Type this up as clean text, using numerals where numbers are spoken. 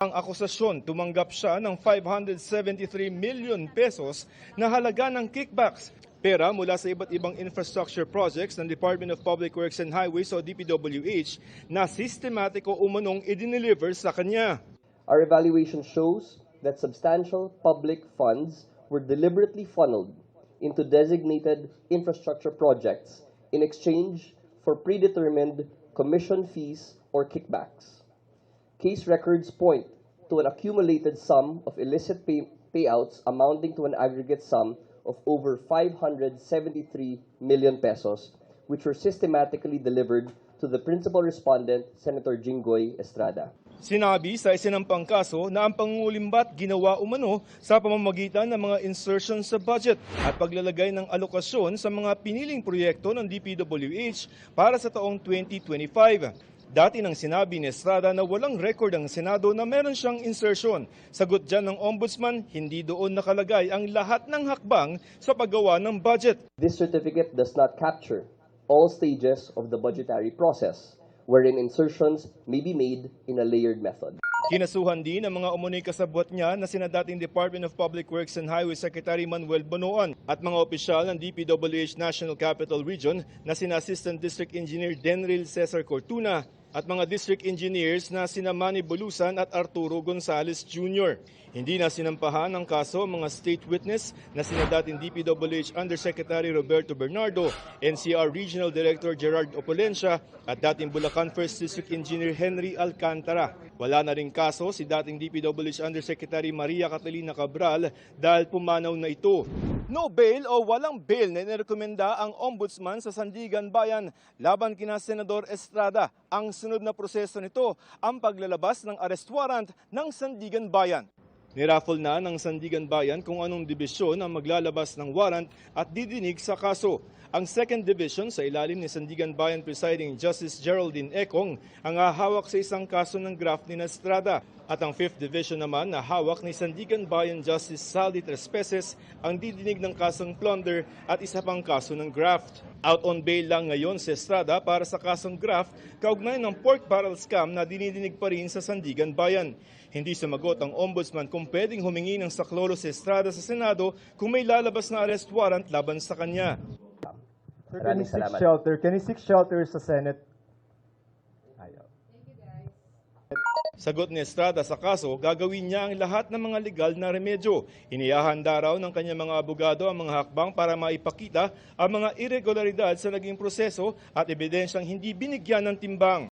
Ang akusasyon, tumanggap siya ng 573 million pesos na halaga ng kickbacks. Pera mula sa iba't ibang infrastructure projects ng Department of Public Works and Highways o DPWH na sistematiko umanong idineliver sa kanya. Our evaluation shows that substantial public funds were deliberately funneled into designated infrastructure projects in exchange for predetermined commission fees or kickbacks. Case records point to an accumulated sum of illicit payouts amounting to an aggregate sum of over 573 million pesos, which were systematically delivered to the principal respondent, Senator Jinggoy Estrada. Sinabi sa isinampang kaso na ang pangungulimbat ginawa umano sa pamamagitan ng mga insertions sa budget at paglalagay ng alokasyon sa mga piniling proyekto ng DPWH para sa taong 2025. Dati nang sinabi ni Estrada na walang record ang Senado na meron siyang insertion. Sagot dyan ng Ombudsman, hindi doon nakalagay ang lahat ng hakbang sa paggawa ng budget. This certificate does not capture all stages of the budgetary process, wherein insertions may be made in a layered method. Kinasuhan din ang mga umunay kasabwat niya na sina dating Department of Public Works and Highways Secretary Manuel Bonoan at mga opisyal ng DPWH National Capital Region na sina Assistant District Engineer Denril Cesar Cortuna at mga district engineers na sina Manny Bulusan at Arturo Gonzales Jr. Hindi na sinampahan ng kaso mga state witness na sina dating DPWH Undersecretary Roberto Bernardo, NCR Regional Director Gerard Opulencia at dating Bulacan 1st District Engineer Henry Alcantara. Wala na rin kaso si dating DPWH Undersecretary Maria Catalina Cabral dahil pumanaw na ito. No bail o walang bail na inirekomenda ang Ombudsman sa Sandigan Bayan laban kina Senador Estrada. Ang sunod na proseso nito ang paglalabas ng arrest warrant ng Sandigan Bayan. Niraffle na ng Sandigan Bayan kung anong dibisyon ang maglalabas ng warrant at didinig sa kaso. Ang second division sa ilalim ni Sandigan Bayan Presiding Justice Geraldine Econg ang hahawak sa isang kaso ng graft ni Estrada. At ang 5th Division naman na hawak ni Sandigan Bayan Justice Saldi Trespeses ang didinig ng kasong plunder at isa pang kaso ng graft. Out on bail lang ngayon si Estrada para sa kasong graft kaugnay ng pork barrel scam na dinidinig pa rin sa Sandigan Bayan. Hindi sumagot ang Ombudsman kung pwedeng humingi ng saklolo si Estrada sa Senado kung may lalabas na arrest warrant laban sa kanya. Sir, can you seek shelter sa Senate? Ayaw. Sagot ni Estrada sa kaso, gagawin niya ang lahat ng mga legal na remedyo. Inihahanda raw ng kanyang mga abogado ang mga hakbang para maipakita ang mga irregularidad sa naging proseso at ebidensyang hindi binigyan ng timbang.